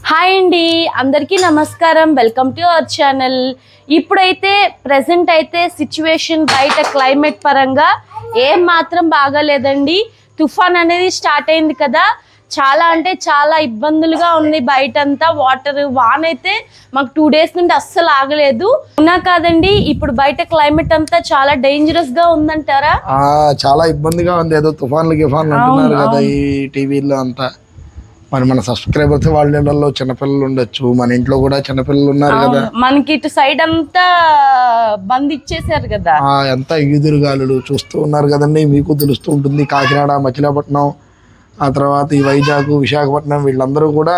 Hi అండి, అందరికీ నమస్కారం. Welcome to our channel. ఇప్పుడైతే ప్రెసెంట్ అయితే సిచ్యువేషన్ బయట క్లైమేట్ పరంగా ఏం మాత్రం బాగాలేదండి. తుఫాన్ అనేది స్టార్ట్ అయింది కదా, చాలా అంటే చాలా ఇబ్బందులుగా ఉంది. బయటంతా వాటర్ వాన్ అయితే మాకు 2 days నుండి అస్సలు ఆగలేదు. ఉన్నా కాదండి, ఇప్పుడు బయట క్లైమేట్ అంతా చాలా డేంజరస్ గా ఉందంటారా? చాలా ఇబ్బందిగా ఉంది. ఏదో తుఫాన్లు అంటున్నారు కదా ఈ టీవీలో అంతా. మరి మన సబ్స్క్రైబర్స్ వాళ్ళ ఇళ్లలో చిన్నపిల్లలు ఉండొచ్చు, మన ఇంట్లో కూడా చిన్నపిల్లలు ఉన్నారు కదా. మనకి ఇటు సైడ్ అంతా బంద్ ఇచ్చేసారు కదా. ఎంత ఈదురుగాలులు చూస్తూ ఉన్నారు కదండి, మీకు తెలుస్తూ ఉంటుంది. కాకినాడ, మచిలీపట్నం, ఆ తర్వాత ఈ వైజాగ్, విశాఖపట్నం వీళ్ళందరూ కూడా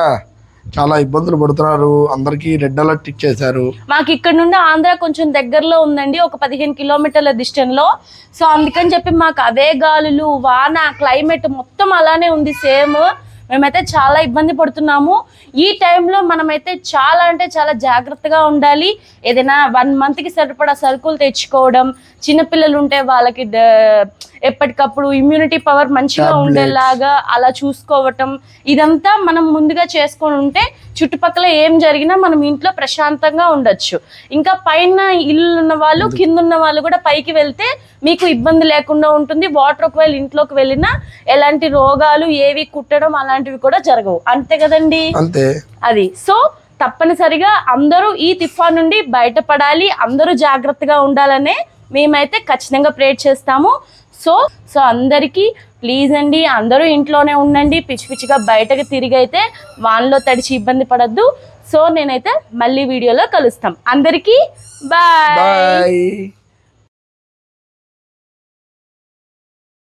చాలా ఇబ్బందులు పడుతున్నారు. అందరికి రెడ్ అలర్ట్ ఇచ్చేసారు. మాకు ఇక్కడ నుండి ఆంధ్ర కొంచెం దగ్గరలో ఉందండి, ఒక 15 kilometers డిస్టెన్స్ లో. సో అందుకని చెప్పి మాకు అవే గాలులు, వాన, క్లైమేట్ మొత్తం అలానే ఉంది సేమ్. మేమైతే చాలా ఇబ్బంది పడుతున్నాము. ఈ టైంలో మనమైతే చాలా అంటే చాలా జాగ్రత్తగా ఉండాలి. ఏదైనా 1 month కి సరిపడా సరుకులు తెచ్చుకోవడం, చిన్నపిల్లలు ఉంటే వాళ్ళకి ఎప్పటికప్పుడు ఇమ్యూనిటీ పవర్ మంచిగా ఉండేలాగా అలా చూసుకోవటం, ఇదంతా మనం ముందుగా చేసుకొని ఉంటే చుట్టుపక్కల ఏం జరిగినా మనం ఇంట్లో ప్రశాంతంగా ఉండొచ్చు. ఇంకా పైన ఇల్లు ఉన్న వాళ్ళు, కింద ఉన్న వాళ్ళు కూడా పైకి వెళ్తే మీకు ఇబ్బంది లేకుండా ఉంటుంది. వాటర్ ఒకవేళ ఇంట్లోకి వెళ్ళినా ఎలాంటి రోగాలు ఏవి కుట్టడం అలాంటివి కూడా జరగవు. అంతే కదండి, అంతే అది. సో తప్పనిసరిగా అందరూ ఈ తుఫాన్ నుండి బయటపడాలి, అందరూ జాగ్రత్తగా ఉండాలనే మేమైతే ఖచ్చితంగా ప్రేర్ చేస్తాము. సో అందరికీ ప్లీజ్ అండి, అందరూ ఇంట్లోనే ఉండండి. పిచ్చి పిచ్చిగా బయటకు తిరిగి అయితే వానలో తడిచి ఇబ్బంది పడద్దు. సో నేనైతే మళ్ళీ వీడియోలో కలుస్తాం. అందరికీ బాయ్.